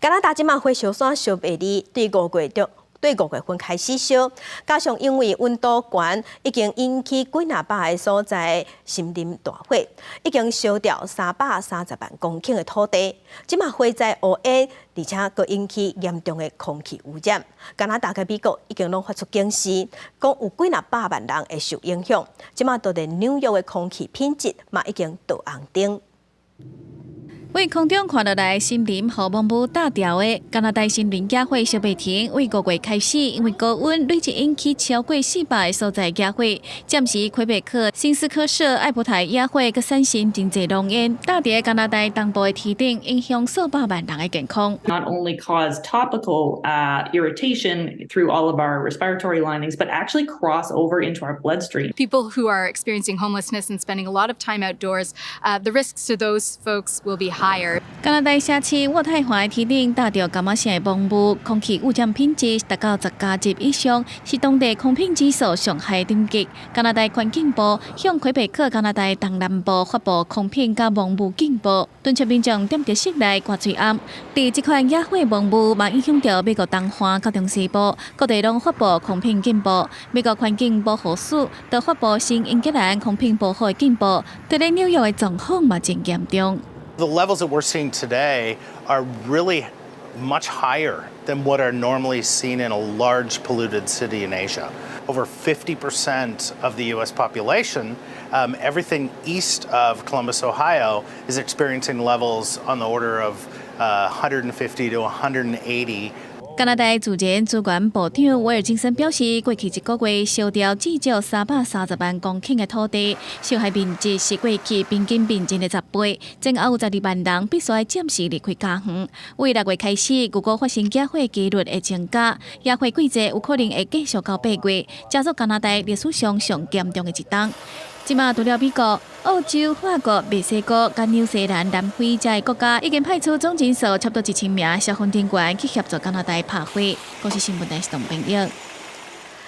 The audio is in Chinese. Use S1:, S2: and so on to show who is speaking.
S1: 加拿大即马火烧山烧白日，对5月份开始烧，加上因为温度悬，已经引起几若百个所在森林大火，已经烧掉330万公顷的土地。即马火灾乌烟，而且佫引起严重的空气污染。加拿大甲美国已经拢发出警示，讲有几若百万人会受影响。即马就连纽约的空气品质嘛已经倒红灯。
S2: 为空中看落来森林和蒙雾打掉的加拿大森林野火烧袂停，为5月开始，因为高温累计引起超过400个所在野火。暂时魁北克、新斯科舍、艾普台野火佮产生真侪浓烟，打伫加拿大东部的天顶，影响数百万人的健康。
S3: Not only cause topical irritation through all of our respiratory linings, but actually cross over into our bloodstream.
S4: People who are experiencing homelessness and spending a lot of time outdoors, the risks to those folks will be higher.
S2: 加拿大城市渥太华的天顶打着伽马线的蒙雾，空气污染品质达到10加级以上，是当地空品指数上海顶级。加拿大环境部向魁北克、加拿大东南部发布空品甲蒙雾警报，敦促民众踮伫室内刮嘴暗。伫这款野火蒙雾嘛影响到美国东岸甲中西部，各地拢发布空品警报。美国环境保护署就发布新英格兰空品保护的警报，伫咧纽约的状况嘛真严重。
S5: The levels that we're seeing today are really much higher than what are normally seen in a large polluted city in Asia. Over 50% of the U.S. population, everything east of Columbus, Ohio, is experiencing levels on the order of 150 to 180.
S2: 加拿大自然资源部长威尔金森表示，过去一个月烧掉至少330万公顷的土地，受害面积是过去平均面积的10倍。前后有12万人必须暂时离开家园。为6月开始，如果发生野火几率会增加，野火季节有可能会继续到8月，加入加拿大历史上上严重的一冬。即马除了美国、澳洲、法国、墨西哥、甲纽西兰、南非这些国家，已经派出总人数差不多1000名消防人员去协助加拿大拍火。国际新闻台是董炳耀。